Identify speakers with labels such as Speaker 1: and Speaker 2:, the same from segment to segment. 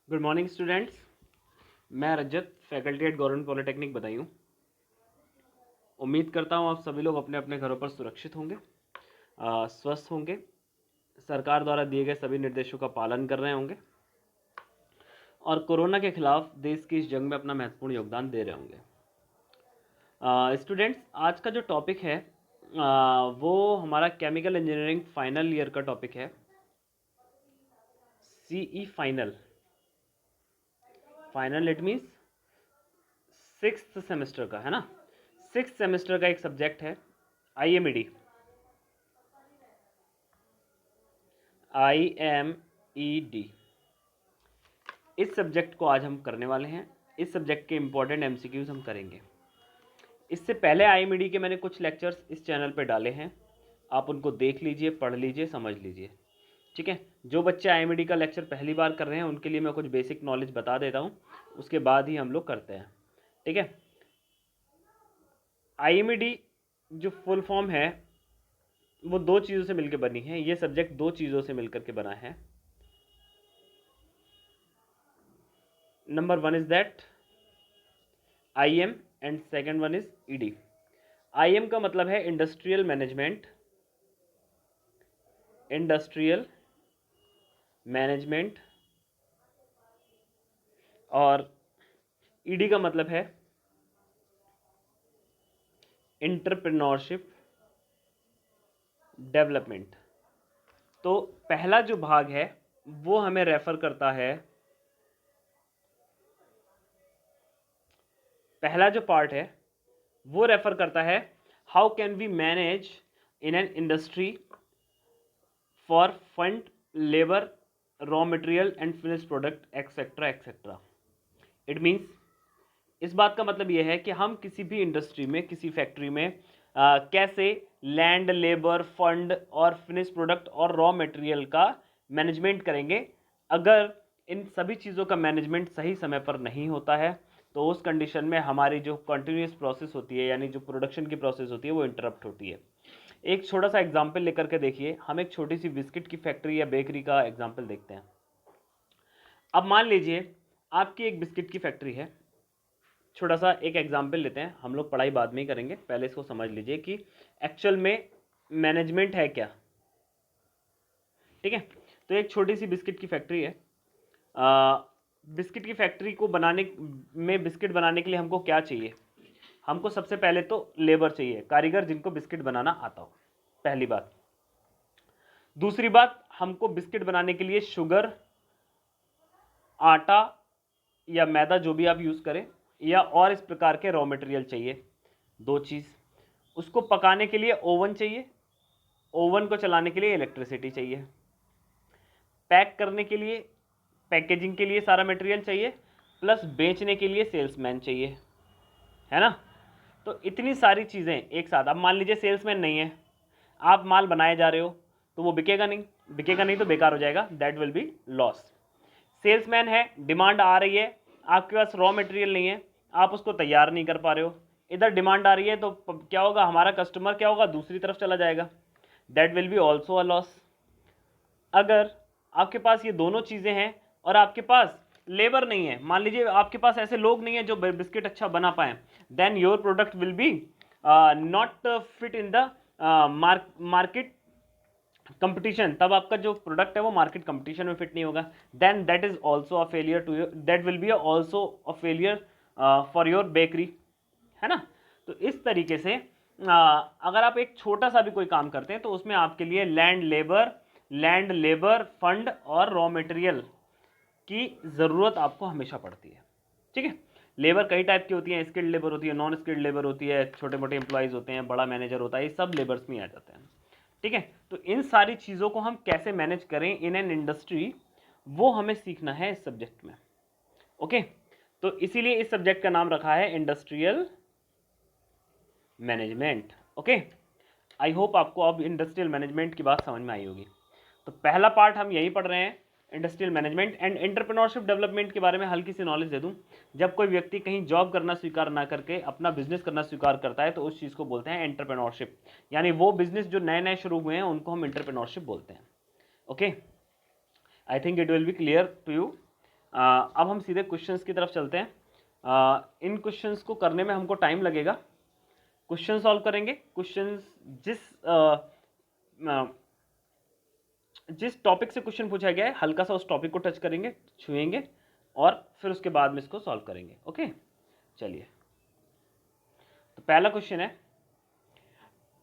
Speaker 1: Good morning students. मैं Rajat, faculty at government polytechnic Badaun. उम्मीद करता हूं आप सभी लोग अपने अपने घरों पर सुरक्षित होंगे, स्वस्थ होंगे, सरकार द्वारा दिए गए सभी निर्देशों का पालन कर रहे होंगे और कोरोना के खिलाफ देश की इस जंग में अपना महत्वपूर्ण योगदान दे रहे होंगे। स्टूडेंट्स, आज का जो टॉपिक है वो हमारा केमिकल इंजीनियरिंग फाइनल ईयर का टॉपिक है। CE final. Final it means sixth semester का, है ना। सिक्स्थ सेमेस्टर का एक सब्जेक्ट है IMED। IMED इस सब्जेक्ट को आज हम करने वाले हैं। इस सब्जेक्ट के इंपॉर्टेंट MCQs हम करेंगे। इससे पहले IMED के मैंने कुछ लेक्चर्स इस चैनल पे डाले हैं, आप उनको देख लीजिए, पढ़ लीजिए, समझ लीजिए। ठीक है। जो बच्चे IMED का लेक्चर पहली बार कर रहे हैं उनके लिए मैं कुछ बेसिक नॉलेज बता देता हूँ, उसके बाद ही हम लोग करते हैं। ठीक है। IMED जो फुल फॉर्म है वो दो चीज़ों से मिलकर बनी है। ये सब्जेक्ट दो चीज़ों से मिलकर के बना है। Number one is that IM and second one is ED। IM का मतलब है इंडस्ट्रियल मैनेजमेंट। Industrial management. और ED का मतलब है एंटरप्रेन्योरशिप डेवलपमेंट। तो पहला जो भाग है वो हमें रेफर करता है, पहला जो पार्ट है वो रेफर करता है how can we manage in an industry for fund, labour, raw material and finish product etcetera etcetera. It means, इस बात का मतलब यह है कि हम किसी भी इंडस्ट्री में, किसी फैक्ट्री में कैसे लैंड, लेबर, फंड और फिनिश प्रोडक्ट और रॉ मटेरियल का मैनेजमेंट करेंगे। अगर इन सभी चीज़ों का मैनेजमेंट सही समय पर नहीं होता है तो उस कंडीशन में हमारी जो कंटिन्यूस प्रोसेस होती है, यानी जो प्रोडक्शन की प्रोसेस होती है, वो इंटरप्ट होती है। एक छोटा सा एग्जाम्पल लेकर के देखिए। हम एक छोटी सी बिस्किट की फैक्ट्री या बेकरी का एग्जाम्पल देखते हैं। अब मान लीजिए आपकी एक बिस्किट की फैक्ट्री है। छोटा सा एक एग्जाम्पल लेते हैं, हम लोग पढ़ाई बाद में ही करेंगे, पहले इसको समझ लीजिए कि एक्चुअल में मैनेजमेंट है क्या। ठीक है। तो एक छोटी सी बिस्किट की फैक्ट्री है। बिस्किट की फैक्ट्री को बनाने में, बिस्किट बनाने के लिए हमको क्या चाहिए? हमको सबसे पहले तो लेबर चाहिए, कारीगर जिनको बिस्किट बनाना आता हो, पहली बात। दूसरी बात, हमको बिस्किट बनाने के लिए शुगर, आटा या मैदा, जो भी आप यूज़ करें, या और इस प्रकार के रॉ मटेरियल चाहिए। दो चीज़। उसको पकाने के लिए ओवन चाहिए, ओवन को चलाने के लिए इलेक्ट्रिसिटी चाहिए। पैक करने के लिए, पैकेजिंग के लिए सारा मटेरियल चाहिए, प्लस बेचने के लिए सेल्समैन चाहिए, है ना। तो इतनी सारी चीज़ें एक साथ। अब मान लीजिए सेल्समैन नहीं है, आप माल बनाए जा रहे हो तो वो बिकेगा नहीं, बिकेगा नहीं तो बेकार हो जाएगा, that will be loss. Salesman है, डिमांड आ रही है, आपके पास रॉ मटेरियल नहीं है, आप उसको तैयार नहीं कर पा रहे हो, इधर डिमांड आ रही है तो क्या होगा, हमारा कस्टमर क्या होगा, दूसरी तरफ चला जाएगा, that will be also a loss. अगर आपके पास ये दोनों चीज़ें हैं और आपके पास लेबर नहीं है, मान लीजिए आपके पास ऐसे लोग नहीं है जो बिस्किट अच्छा बना पाए, then your product will be not fit in the market competition. तब आपका जो प्रोडक्ट है वो मार्केट कंपटीशन में फिट नहीं होगा, then that is also a failure to your, that will be also a failure for your bakery, है ना। तो इस तरीके से अगर आप एक छोटा सा भी कोई काम करते हैं तो उसमें आपके लिए लैंड, लेबर, फंड और रॉ मटेरियल की ज़रूरत आपको हमेशा पड़ती है। ठीक है। लेबर कई टाइप की होती है, स्किल्ड लेबर होती है, नॉन स्किल्ड लेबर होती है, छोटे मोटे एम्प्लॉयज़ होते हैं, बड़ा मैनेजर होता है, ये सब लेबर्स में ही आ जाते हैं। ठीक है। तो इन सारी चीज़ों को हम कैसे मैनेज करें इन एन इंडस्ट्री, वो हमें सीखना है इस सब्जेक्ट में। ओके। तो इसीलिए इस सब्जेक्ट का नाम रखा है industrial management. Okay. I hope आपको अब इंडस्ट्रियल मैनेजमेंट की बात समझ में आई होगी। तो पहला पार्ट हम यही पढ़ रहे हैं, industrial management and entrepreneurship development के बारे में हल्की सी नॉलेज दे दूं। जब कोई व्यक्ति कहीं जॉब करना स्वीकार ना करके अपना बिजनेस करना स्वीकार करता है तो उस चीज़ को बोलते हैं एंटरप्रेन्योरशिप, यानी वो बिजनेस जो नए नए शुरू हुए हैं उनको हम एंटरप्रेन्योरशिप बोलते हैं। Okay. I think it will be clear to you. अब हम सीधे क्वेश्चंस की तरफ चलते हैं। इन क्वेश्चंस को करने में हमको टाइम लगेगा। क्वेश्चन सॉल्व करेंगे। क्वेश्चंस जिस टॉपिक से क्वेश्चन पूछा गया है हल्का सा उस टॉपिक को टच करेंगे, छुएंगे और फिर उसके बाद में इसको सॉल्व करेंगे। ओके, चलिए। तो पहला क्वेश्चन है,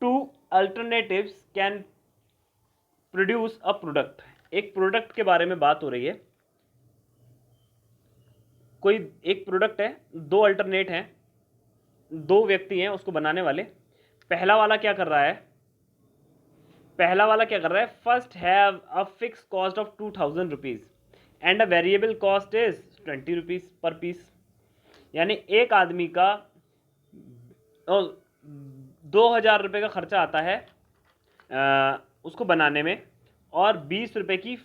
Speaker 1: two alternatives can produce a product. एक प्रोडक्ट के बारे में बात हो रही है। कोई एक प्रोडक्ट है, दो अल्टरनेट हैं, दो व्यक्ति हैं उसको बनाने वाले। पहला वाला क्या कर रहा है, first have a fix cost of 2000 rupees and a variable cost is 20 rupees per piece. यानी एक आदमी का 2000 रुपये का खर्चा आता है उसको बनाने में, और 20 रुपये की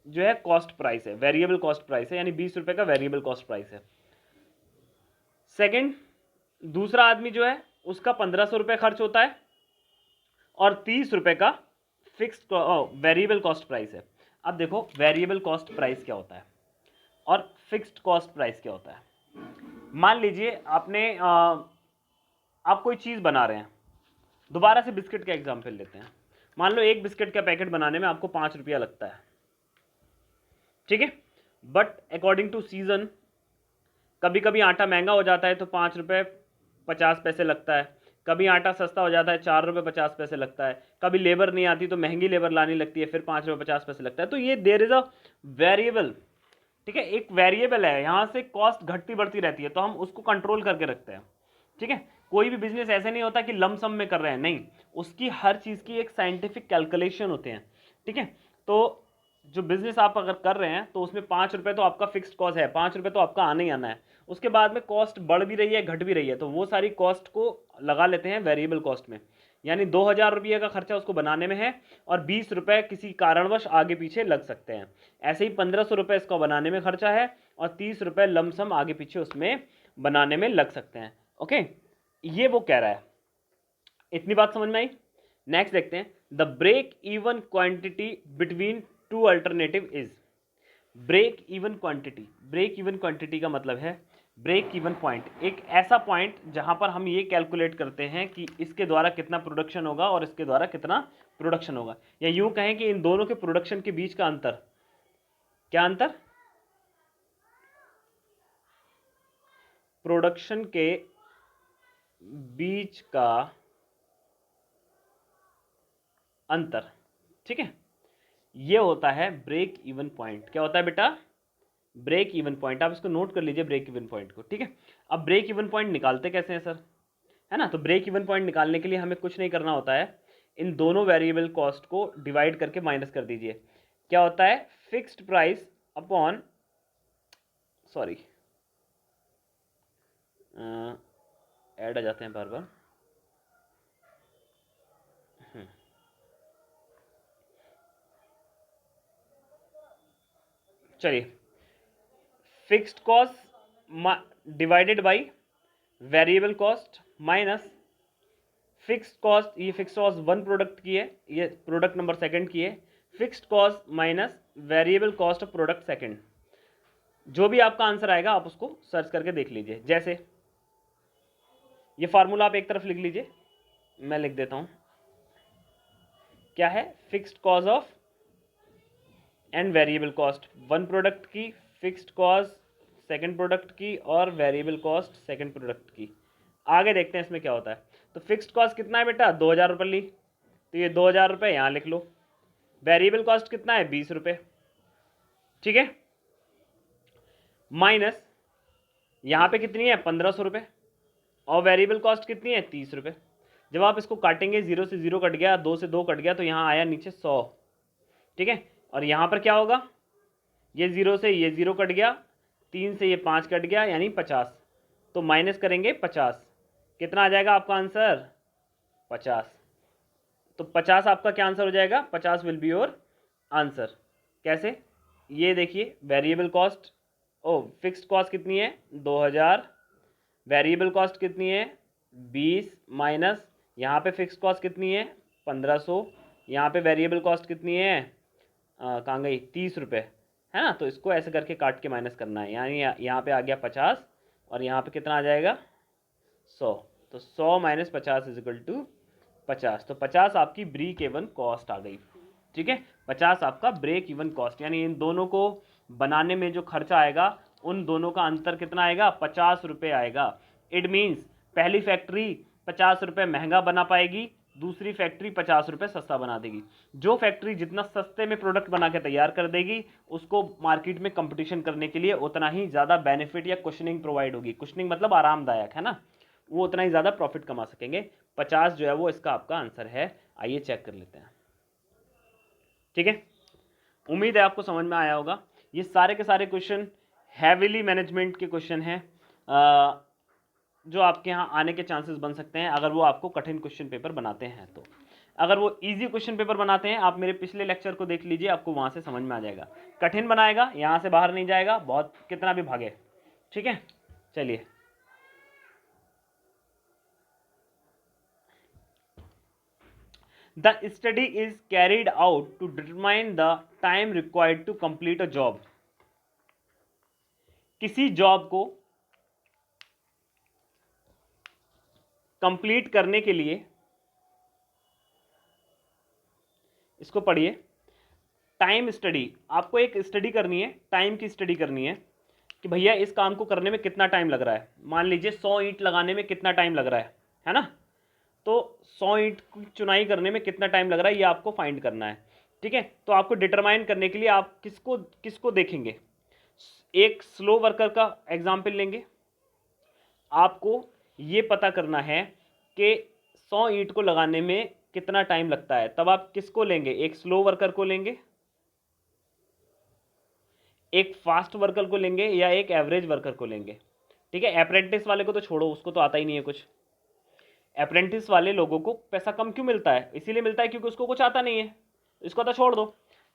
Speaker 1: जो है कॉस्ट प्राइस है, वेरिएबल कॉस्ट प्राइस है, यानी 20 रुपये का वेरिएबल कॉस्ट प्राइस है। सेकंड, दूसरा आदमी जो है उसका 1500 रुपये खर्च होता है और 30 रुपये का फिक्स्ड वेरिएबल कॉस्ट प्राइस है। अब देखो वेरिएबल कॉस्ट प्राइस क्या होता है और फिक्स्ड कॉस्ट प्राइस क्या होता है। मान लीजिए आप कोई चीज़ बना रहे हैं। दोबारा से बिस्किट का एग्जाम्पल लेते हैं। मान लो एक बिस्किट का पैकेट बनाने में आपको 5 रुपया लगता है, ठीक है। बट अकॉर्डिंग टू सीजन कभी कभी आटा महंगा हो जाता है तो 5 रुपये 50 पैसे लगता है, कभी आटा सस्ता हो जाता है 4 रुपये 50 पैसे लगता है, कभी लेबर नहीं आती तो महंगी लेबर लानी लगती है, फिर 5 रुपये 50 पैसे लगता है। तो ये देयर इज अ वेरिएबल, ठीक है, एक वेरिएबल है, यहाँ से कॉस्ट घटती बढ़ती रहती है, तो हम उसको कंट्रोल करके रखते हैं, ठीक है। कोई भी बिजनेस ऐसे नहीं होता कि लमसम में कर रहे हैं, नहीं, उसकी हर चीज़ की एक साइंटिफिक कैलकुलेशन होते हैं, ठीक है। तो जो बिजनेस आप अगर कर रहे हैं तो उसमें 5 रुपये तो आपका फिक्स्ड कॉस्ट है, 5 रुपये तो आपका आना ही आना है। उसके बाद में कॉस्ट बढ़ भी रही है घट भी रही है, तो वो सारी कॉस्ट को लगा लेते हैं वेरिएबल कॉस्ट में। यानी 2000 रुपये का खर्चा उसको बनाने में है और 20 रुपये किसी कारणवश आगे पीछे लग सकते हैं। ऐसे ही 1500 रुपये इसको बनाने में खर्चा है और 30 रुपये लमसम आगे पीछे उसमें बनाने में लग सकते हैं। ओके, ये वो कह रहा है। इतनी बात समझ में आई। नेक्स्ट देखते हैं, the break even quantity between two alternative is. Break even quantity, break even quantity का मतलब है ब्रेक इवन पॉइंट, एक ऐसा पॉइंट जहां पर हम ये कैलकुलेट करते हैं कि इसके द्वारा कितना प्रोडक्शन होगा और इसके द्वारा कितना प्रोडक्शन होगा, या यूं कहें कि इन दोनों के प्रोडक्शन के बीच का अंतर। क्या अंतर? प्रोडक्शन के बीच का अंतर, ठीक है, ये होता है ब्रेक इवन पॉइंट। क्या होता है बेटा? Break even point. आप इसको नोट कर लीजिए ब्रेक इवन पॉइंट को, ठीक है। अब ब्रेक इवन पॉइंट निकालते कैसे हैं सर, है ना? तो ब्रेक इवन पॉइंट निकालने के लिए हमें कुछ नहीं करना होता है, इन दोनों वेरिएबल कॉस्ट को डिवाइड करके माइनस कर दीजिए। क्या होता है? Fixed price upon, sorry add आ जाते हैं बार बार, चलिए, fixed cost divided by variable cost minus fixed cost, ये फिक्स्ड कॉस्ट वन प्रोडक्ट की है, ये प्रोडक्ट नंबर सेकंड की है, fixed cost minus variable cost of product second. जो भी आपका आंसर आएगा आप उसको सर्च करके देख लीजिए। जैसे ये फार्मूला आप एक तरफ लिख लीजिए, मैं लिख देता हूं। क्या है? Fixed cost of and variable cost one product की, फिक्स्ड कॉस्ट सेकंड प्रोडक्ट की और वेरिएबल कॉस्ट सेकंड प्रोडक्ट की। आगे देखते हैं इसमें क्या होता है। तो फिक्स्ड कॉस्ट कितना है बेटा? 2000 रुपये ली, तो ये 2000 रुपये यहाँ लिख लो। वेरिएबल कॉस्ट कितना है? 20 रुपये, ठीक है, माइनस यहाँ पे कितनी है? 1500 रुपये, और वेरिएबल कॉस्ट कितनी है? 30 रुपये। जब आप इसको काटेंगे, 0 से 0 कट गया, 2 से 2 कट गया, तो यहाँ आया नीचे 100, ठीक है। और यहाँ पर क्या होगा? ये 0 से ये 0 कट गया, 3 से ये 5 कट गया, यानी 50। तो माइनस करेंगे 50, कितना आ जाएगा आपका आंसर? 50। तो 50 आपका क्या आंसर हो जाएगा? 50 विल बी योर आंसर। कैसे? ये देखिए, वेरिएबल कॉस्ट, ओ फिक्स्ड कॉस्ट कितनी है? 2000, वेरिएबल कॉस्ट कितनी है? 20, माइनस यहाँ पे फिक्स्ड कॉस्ट कितनी है? 1500, यहाँ पे वेरिएबल कॉस्ट कितनी है? कहाँ गई? 30 रुपये, है ना। तो इसको ऐसे करके काट के माइनस करना है, यानी यहाँ पे आ गया 50 और यहाँ पे कितना आ जाएगा 100। तो 100 माइनस 50 इज इक्वल टू 50। तो 50 आपकी ब्रेक इवन कॉस्ट आ गई। ठीक है, 50 आपका ब्रेक इवन कॉस्ट, यानी इन दोनों को बनाने में जो खर्चा आएगा उन दोनों का अंतर कितना आएगा, 50 रुपये आएगा। इट मीन्स पहली फैक्ट्री 50 रुपये महंगा बना पाएगी, दूसरी फैक्ट्री 50 रुपये सस्ता बना देगी। जो फैक्ट्री जितना सस्ते में प्रोडक्ट बना के तैयार कर देगी उसको मार्केट में कंपटीशन करने के लिए उतना ही ज़्यादा बेनिफिट या कुशनिंग प्रोवाइड होगी। कुशनिंग मतलब आरामदायक, है ना, वो उतना ही ज़्यादा प्रॉफिट कमा सकेंगे। 50 जो है वो इसका आपका आंसर है। आइए चेक कर लेते हैं। ठीक है, उम्मीद है आपको समझ में आया होगा। ये सारे के सारे क्वेश्चन हैविली मैनेजमेंट के क्वेश्चन हैं जो आपके यहाँ आने के चांसेस बन सकते हैं अगर वो आपको कठिन क्वेश्चन पेपर बनाते हैं। तो अगर वो इजी क्वेश्चन पेपर बनाते हैं, आप मेरे पिछले लेक्चर को देख लीजिए, आपको वहाँ से समझ में आ जाएगा। कठिन बनाएगा यहाँ से बाहर नहीं जाएगा, बहुत कितना भी भागे। ठीक है, चलिए The study is carried out to determine the time required to complete a job. किसी जॉब को कंप्लीट करने के लिए, इसको पढ़िए, टाइम स्टडी। आपको एक स्टडी करनी है, टाइम की स्टडी करनी है कि भैया इस काम को करने में कितना टाइम लग रहा है। मान लीजिए 100 ईंट लगाने में कितना टाइम लग रहा है ना। तो 100 ईंट की चुनाई करने में कितना टाइम लग रहा है ये आपको फाइंड करना है। ठीक है, तो आपको डिटरमाइन करने के लिए आप किसको देखेंगे, एक स्लो वर्कर का एग्जाम्पल लेंगे। आपको ये पता करना है कि 100 ईंट को लगाने में कितना टाइम लगता है, तब आप किसको लेंगे, एक स्लो वर्कर को लेंगे, एक फास्ट वर्कर को लेंगे, या एक एवरेज वर्कर को लेंगे। ठीक है, अप्रेंटिस वाले को तो छोड़ो, उसको तो आता ही नहीं है कुछ। अप्रेंटिस वाले लोगों को पैसा कम क्यों मिलता है, इसीलिए मिलता है क्योंकि उसको कुछ आता नहीं है, इसको तो छोड़ दो।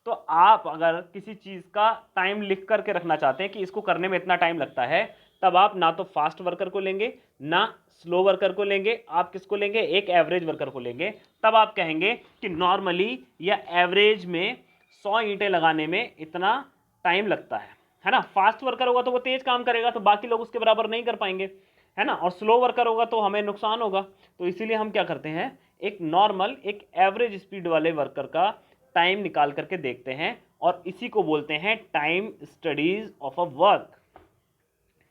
Speaker 1: तो आप अगर किसी चीज़ का टाइम लिख करके रखना चाहते हैं कि इसको करने में इतना टाइम लगता है, तब आप ना तो फास्ट वर्कर को लेंगे ना स्लो वर्कर को लेंगे, आप किसको लेंगे, एक एवरेज वर्कर को लेंगे। तब आप कहेंगे कि नॉर्मली या एवरेज में 100 ईंटें लगाने में इतना टाइम लगता है ना। फास्ट वर्कर होगा तो वो तेज काम करेगा, तो बाकी लोग उसके बराबर नहीं कर पाएंगे, है ना। और स्लो वर्कर होगा तो हमें नुकसान होगा। तो इसीलिए हम क्या करते हैं, एक नॉर्मल, एक एवरेज स्पीड वाले वर्कर का टाइम निकाल करके देखते हैं, और इसी को बोलते हैं time studies of a work.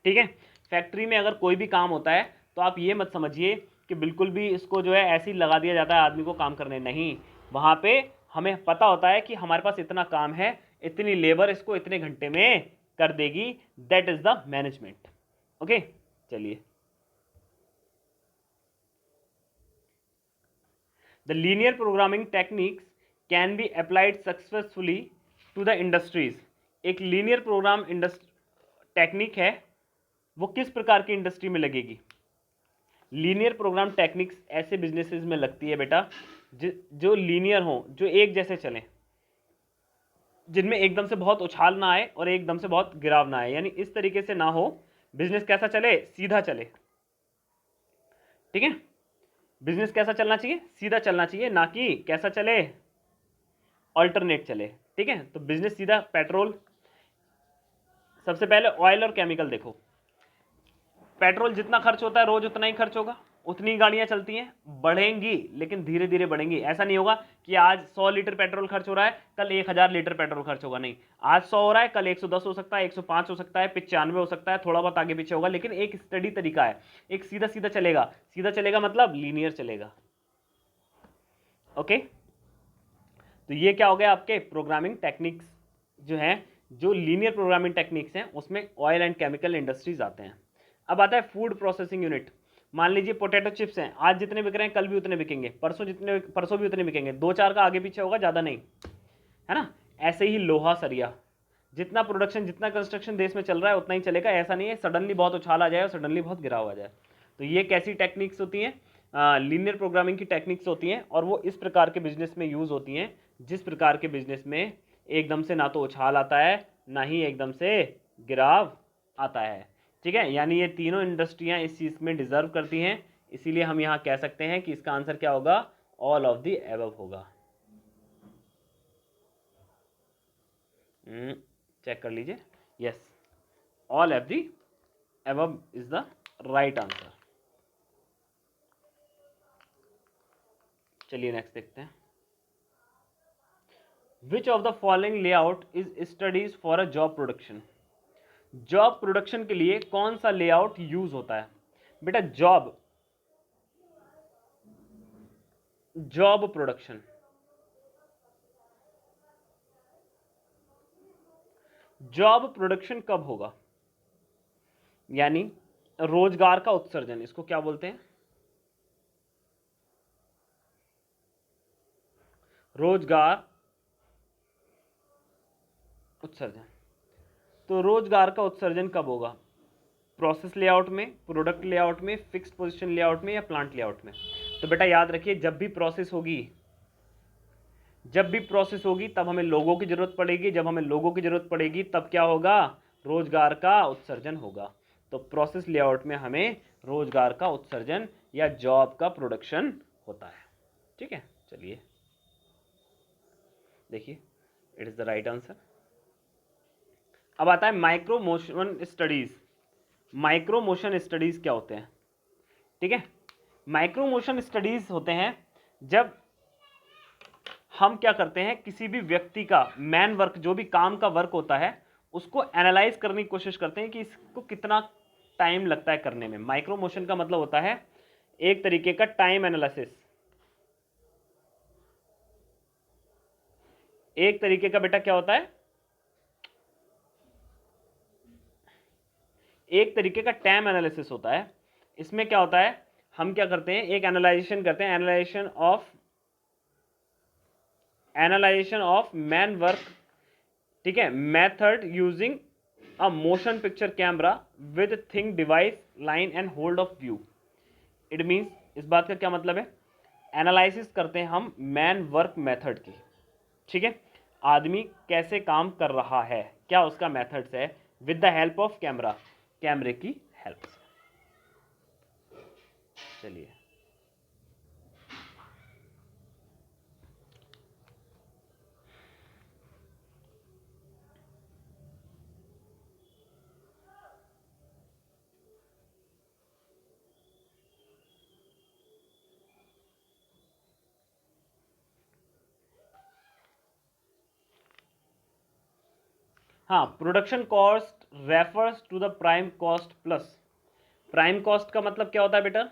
Speaker 1: ठीक है, फैक्ट्री में अगर कोई भी काम होता है तो आप ये मत समझिए कि बिल्कुल भी इसको जो है ऐसे ही लगा दिया जाता है आदमी को काम करने, नहीं। वहाँ पे हमें पता होता है कि हमारे पास इतना काम है, इतनी लेबर इसको इतने घंटे में कर देगी। That is the management. Okay, चलिए। The linear programming techniques can be applied successfully to the industries. एक लीनियर प्रोग्राम टेक्निक है, वो किस प्रकार की इंडस्ट्री में लगेगी। लीनियर प्रोग्राम टेक्निक्स ऐसे बिजनेसेस में लगती है बेटा जो लीनियर हो, जो एक जैसे चलें, जिनमें एकदम से बहुत उछाल ना आए और एकदम से बहुत गिराव ना आए। यानी इस तरीके से ना हो, बिजनेस कैसा चले, सीधा चले। ठीक है, बिजनेस कैसा चलना चाहिए, सीधा चलना चाहिए, ना कि कैसा चले, ऑल्टरनेट चले। ठीक है, तो बिजनेस सीधा। पेट्रोल, सबसे पहले ऑयल और केमिकल देखो। पेट्रोल जितना खर्च होता है रोज उतना ही खर्च होगा, उतनी गाड़ियां चलती हैं, बढ़ेंगी लेकिन धीरे धीरे बढ़ेंगी। ऐसा नहीं होगा कि आज 100 लीटर पेट्रोल खर्च हो रहा है कल 1000 लीटर पेट्रोल खर्च होगा, नहीं। आज 100 हो रहा है कल 110 हो सकता है, 105 हो सकता है, 95 हो सकता है, थोड़ा बहुत आगे पीछे होगा, लेकिन एक स्टडी तरीका है, एक सीधा सीधा चलेगा। सीधा चलेगा मतलब लीनियर चलेगा। ओके, तो ये क्या हो गया, आपके प्रोग्रामिंग टेक्निक्स जो हैं, जो लीनियर प्रोग्रामिंग टेक्निक्स हैं, उसमें ऑयल एंड केमिकल इंडस्ट्रीज आते हैं। अब आता है फूड प्रोसेसिंग यूनिट। मान लीजिए पोटैटो चिप्स हैं, आज जितने बिक रहे हैं कल भी उतने बिकेंगे, परसों भी उतने बिकेंगे, 2-4 का आगे पीछे होगा, ज़्यादा नहीं, है ना। ऐसे ही लोहा सरिया, जितना प्रोडक्शन, जितना कंस्ट्रक्शन देश में चल रहा है उतना ही चलेगा। ऐसा नहीं है सडनली बहुत उछाल आ जाए और सडनली बहुत गिराव आ जाए। तो ये कैसी टेक्निक्स होती हैं, लीनियर प्रोग्रामिंग की टेक्निक्स होती हैं, और वो इस प्रकार के बिजनेस में यूज़ होती हैं जिस प्रकार के बिजनेस में एकदम से ना तो उछाल आता है ना ही एकदम से गिराव आता है। ठीक है, यानी ये तीनों इंडस्ट्रियां इस चीज़ में डिजर्व करती हैं, इसीलिए हम यहाँ कह सकते हैं कि इसका आंसर क्या होगा, ऑल ऑफ द एबव होगा। चेक कर लीजिए। Yes, all of the above is the right answer. चलिए नेक्स्ट देखते हैं। Which of the following layout is studies for a job production. Job production के लिए कौन सा लेआउट यूज होता है बेटा? जॉब प्रोडक्शन, जॉब प्रोडक्शन कब होगा? यानी रोजगार का उत्सर्जन, इसको क्या बोलते हैं? रोजगार उत्सर्जन। तो रोजगार का उत्सर्जन कब होगा? प्रोसेस लेआउट में, प्रोडक्ट लेआउट में, फिक्स्ड पोजीशन लेआउट में या प्लांट लेआउट में? तो बेटा याद रखिए, जब भी प्रोसेस होगी तब हमें लोगों की जरूरत पड़ेगी, जब हमें लोगों की जरूरत पड़ेगी तब क्या होगा? रोजगार का उत्सर्जन होगा। तो प्रोसेस लेआउट में हमें रोजगार का उत्सर्जन या जॉब का प्रोडक्शन होता है। ठीक है, चलिए देखिए, it is the right answer. अब आता है micro motion studies. Micro motion studies क्या होते हैं? ठीक है, माइक्रो मोशन स्टडीज होते हैं जब हम क्या करते हैं, किसी भी व्यक्ति का मैन वर्क, जो भी काम का वर्क होता है, उसको एनालाइज करने की कोशिश करते हैं कि इसको कितना टाइम लगता है करने में। माइक्रो मोशन का मतलब होता है एक तरीके का टाइम एनालिसिस, एक तरीके का बेटा क्या होता है, एक तरीके का टाइम एनालिसिस होता है। इसमें क्या होता है, हम क्या करते हैं, एक एनालाइजेशन करते हैं, एनालाइजेशन ऑफ मैन वर्क। ठीक है, method using a motion picture camera with thing device line and hold of view. It means, इस बात का क्या मतलब है, एनालिसिस करते हैं हम मैन वर्क मेथड की। ठीक है, आदमी कैसे काम कर रहा है, क्या उसका मेथड्स है, with the help of camera, कैमरे की हेल्प से। चलिए हाँ, production cost refers to the prime cost plus. Prime cost का मतलब क्या होता है बेटा?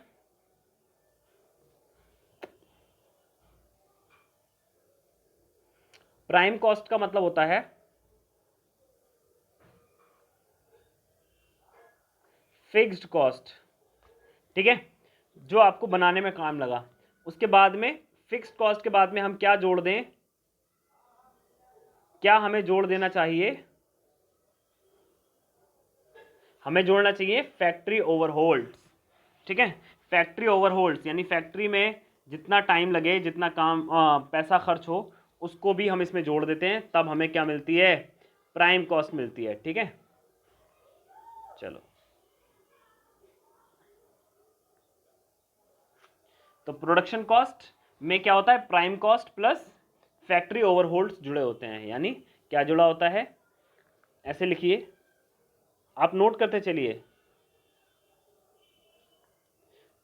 Speaker 1: प्राइम कॉस्ट का मतलब होता है फिक्स्ड कॉस्ट। ठीक है, जो आपको बनाने में काम लगा, उसके बाद में फिक्स्ड कॉस्ट के बाद में हम क्या जोड़ दें, क्या हमें जोड़ देना चाहिए? हमें जोड़ना चाहिए फैक्ट्री ओवरहेड्स। ठीक है, फैक्ट्री ओवरहेड्स यानी फैक्ट्री में जितना टाइम लगे, जितना काम पैसा खर्च हो, उसको भी हम इसमें जोड़ देते हैं, तब हमें क्या मिलती है? प्राइम कॉस्ट मिलती है। ठीक है, चलो, तो प्रोडक्शन कॉस्ट में क्या होता है, prime cost plus factory overheads जुड़े होते हैं। यानी क्या जुड़ा होता है, ऐसे लिखिए, आप नोट करते चलिए,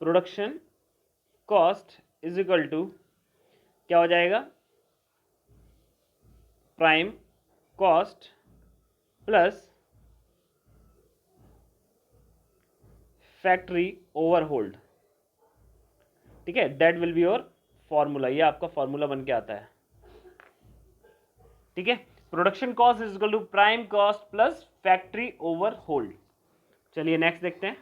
Speaker 1: production cost is equal to क्या हो जाएगा, prime cost plus factory overhead. ठीक है, that will be your formula, ये आपका फॉर्मूला बन के आता है। ठीक है, production cost is equal to prime cost plus factory overhead. चलिए नेक्स्ट देखते हैं।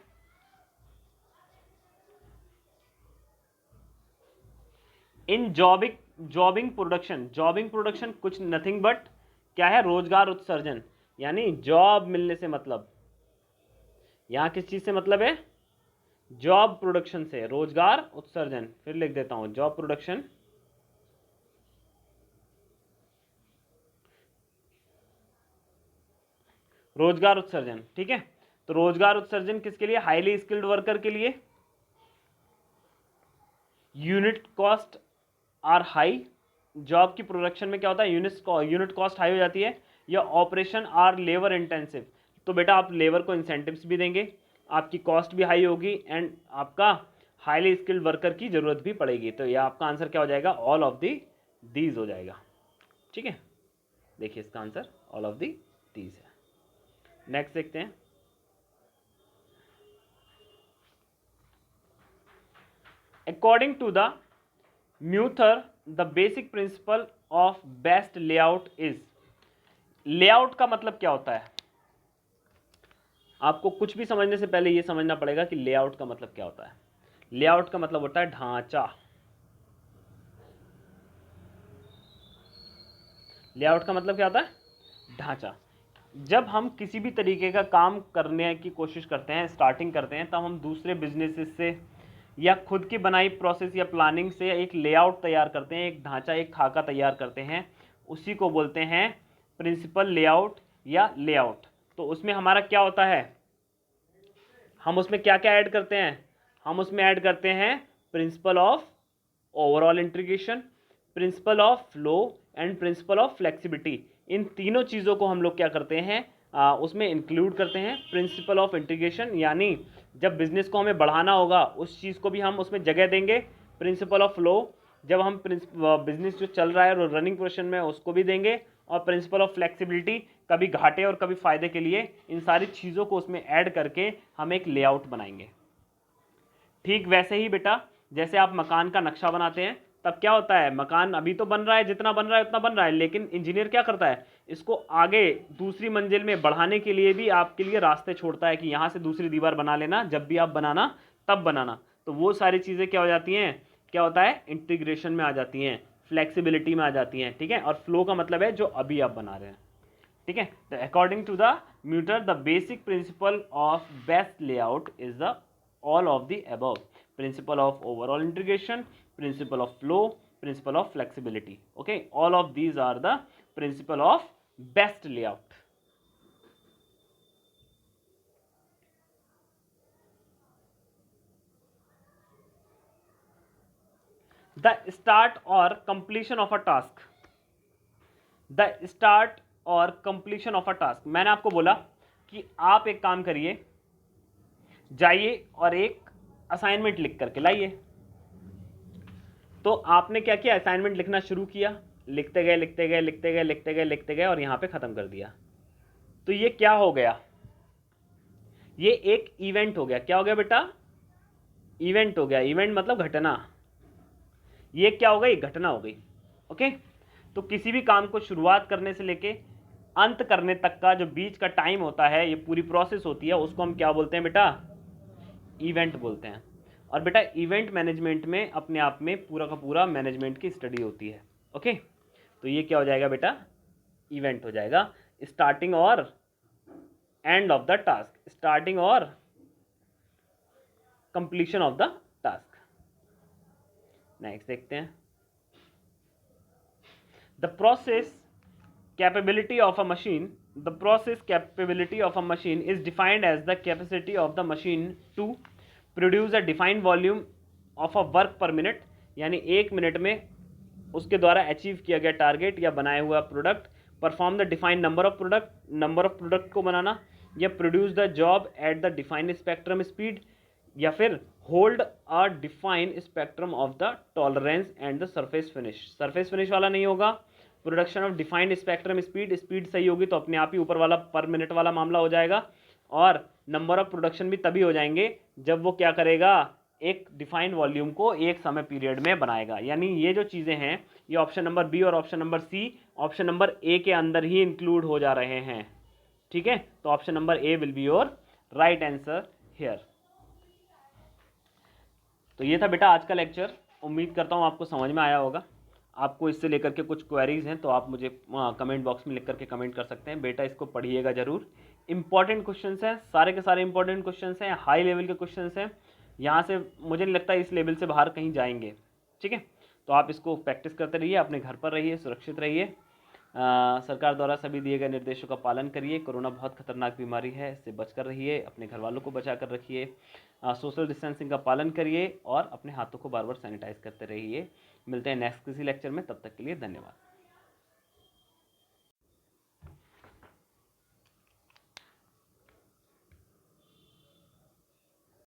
Speaker 1: इन जॉबिंग प्रोडक्शन कुछ नथिंग बट क्या है, रोजगार उत्सर्जन। यानी जॉब मिलने से मतलब, यहां किस चीज से मतलब है, जॉब प्रोडक्शन से, रोजगार उत्सर्जन। फिर लिख देता हूं, जॉब प्रोडक्शन रोजगार उत्सर्जन। ठीक है, तो रोजगार उत्सर्जन किसके लिए, हाईली स्किल्ड वर्कर के लिए। Unit cost are high, job की प्रोडक्शन में क्या होता है, यूनिट कॉस्ट हाई हो जाती है, या ऑपरेशन आर लेबर इंटेंसिव, तो बेटा आप लेबर को इंसेंटिव्स भी देंगे, आपकी कॉस्ट भी हाई होगी एंड आपका हाईली स्किल्ड वर्कर की ज़रूरत भी पड़ेगी। तो यह आपका आंसर क्या हो जाएगा, ऑल ऑफ दीज हो जाएगा। ठीक है, देखिए इसका आंसर ऑल ऑफ दीज है। नेक्स्ट देखते हैं, according to the Muther the basic principle of best layout is. Layout का मतलब क्या होता है, आपको कुछ भी समझने से पहले ये समझना पड़ेगा कि लेआउट का मतलब क्या होता है। लेआउट का मतलब होता है ढांचा। लेआउट का मतलब क्या होता है, ढांचा। जब हम किसी भी तरीके का काम करने की कोशिश करते हैं, स्टार्टिंग करते हैं, तब हम दूसरे बिजनेसेस से या खुद की बनाई प्रोसेस या प्लानिंग से एक लेआउट तैयार करते हैं, एक ढांचा, एक खाका तैयार करते हैं, उसी को बोलते हैं प्रिंसिपल लेआउट या लेआउट। तो उसमें हमारा क्या होता है, हम उसमें क्या क्या ऐड करते हैं, हम उसमें ऐड करते हैं principle of overall integration, principle of flow and principle of flexibility. इन तीनों चीज़ों को हम लोग क्या करते हैं, उसमें इंक्लूड करते हैं। प्रिंसिपल ऑफ इंटीग्रेशन यानी जब बिजनेस को हमें बढ़ाना होगा उस चीज़ को भी हम उसमें जगह देंगे। प्रिंसिपल ऑफ फ्लो जब हम बिजनेस जो चल रहा है और रनिंग पोजीशन में उसको भी देंगे। और प्रिंसिपल ऑफ फ्लेक्सिबिलिटी कभी घाटे और कभी फायदे के लिए, इन सारी चीज़ों को उसमें ऐड करके हम एक लेआउट बनाएंगे। ठीक वैसे ही बेटा जैसे आप मकान का नक्शा बनाते हैं, तब क्या होता है, मकान अभी तो बन रहा है, जितना बन रहा है उतना बन रहा है, लेकिन इंजीनियर क्या करता है, इसको आगे दूसरी मंजिल में बढ़ाने के लिए भी आपके लिए रास्ते छोड़ता है कि यहाँ से दूसरी दीवार बना लेना, जब भी आप बनाना तब बनाना। तो वो सारी चीज़ें क्या हो जाती हैं, क्या होता है, इंटीग्रेशन में आ जाती हैं, फ्लेक्सिबिलिटी में आ जाती हैं। ठीक है, और फ्लो का मतलब है जो अभी आप बना रहे हैं। ठीक है, तो according to the Muther the basic principle of best layout is the all of the above: principle of overall integration, principle of flow, principle of flexibility. Okay, all of these are the principle of best layout. The start or completion of a task, the start और completion of a task, मैंने आपको बोला कि आप एक काम करिए, जाइए और एक असाइनमेंट लिख करके लाइए। तो आपने क्या किया, असाइनमेंट लिखना शुरू किया, लिखते गए लिखते गए लिखते गए लिखते गए लिखते गए और यहाँ पे ख़त्म कर दिया। तो ये क्या हो गया, ये एक इवेंट हो गया। क्या हो गया बेटा, इवेंट हो गया। इवेंट मतलब घटना, ये क्या हो गई, घटना हो गई। ओके, तो किसी भी काम को शुरुआत करने से लेके अंत करने तक का जो बीच का टाइम होता है, ये पूरी प्रोसेस होती है, उसको हम क्या बोलते हैं बेटा, इवेंट बोलते हैं। और बेटा इवेंट मैनेजमेंट में अपने आप में पूरा का पूरा मैनेजमेंट की स्टडी होती है। ओके, तो ये क्या हो जाएगा बेटा, इवेंट हो जाएगा। स्टार्टिंग और end of the task, starting और completion of the task. Next देखते हैं, the process capability of a machine, the process capability of a machine is defined as the capacity of the machine to produce a defined volume of a work per minute, यानी एक minute में उसके द्वारा achieve किया गया target या बनाया हुआ product, perform the defined number of product को बनाना, या produce the job at the defined spectrum speed, या फिर hold a defined spectrum of the tolerance and the surface finish. Surface finish वाला नहीं होगा, production of defined spectrum speed, speed सही होगी तो अपने आप ही ऊपर वाला पर मिनट वाला मामला हो जाएगा। और नंबर ऑफ प्रोडक्शन भी तभी हो जाएंगे जब वो क्या करेगा, एक डिफाइंड वॉल्यूम को एक समय पीरियड में बनाएगा। यानी ये जो चीज़ें हैं ये ऑप्शन नंबर बी और option number C option number A के अंदर ही इंक्लूड हो जा रहे हैं। ठीक है, तो option number A will be your right answer here. तो ये था बेटा आज का लेक्चर, उम्मीद करता हूँ आपको समझ में आया होगा। आपको इससे लेकर के कुछ क्वेरीज हैं तो आप मुझे कमेंट बॉक्स में लिख करके कमेंट कर सकते हैं। बेटा इसको पढ़िएगा जरूर, इंपॉर्टेंट क्वेश्चंस हैं, सारे के सारे इंपॉर्टेंट क्वेश्चंस हैं, हाई लेवल के क्वेश्चंस हैं। यहाँ से मुझे नहीं लगता इस लेवल से बाहर कहीं जाएंगे। ठीक है, तो आप इसको प्रैक्टिस करते रहिए, अपने घर पर रहिए, सुरक्षित रहिए, सरकार द्वारा सभी दिए गए निर्देशों का पालन करिए। कोरोना बहुत खतरनाक बीमारी है, इससे बचकर रहिए, अपने घर वालों को बचा कर रखिए, सोशल डिस्टेंसिंग का पालन करिए और अपने हाथों को बार बार सैनिटाइज करते रहिए। मिलते हैं नेक्स्ट किसी लेक्चर में, तब तक के लिए धन्यवाद।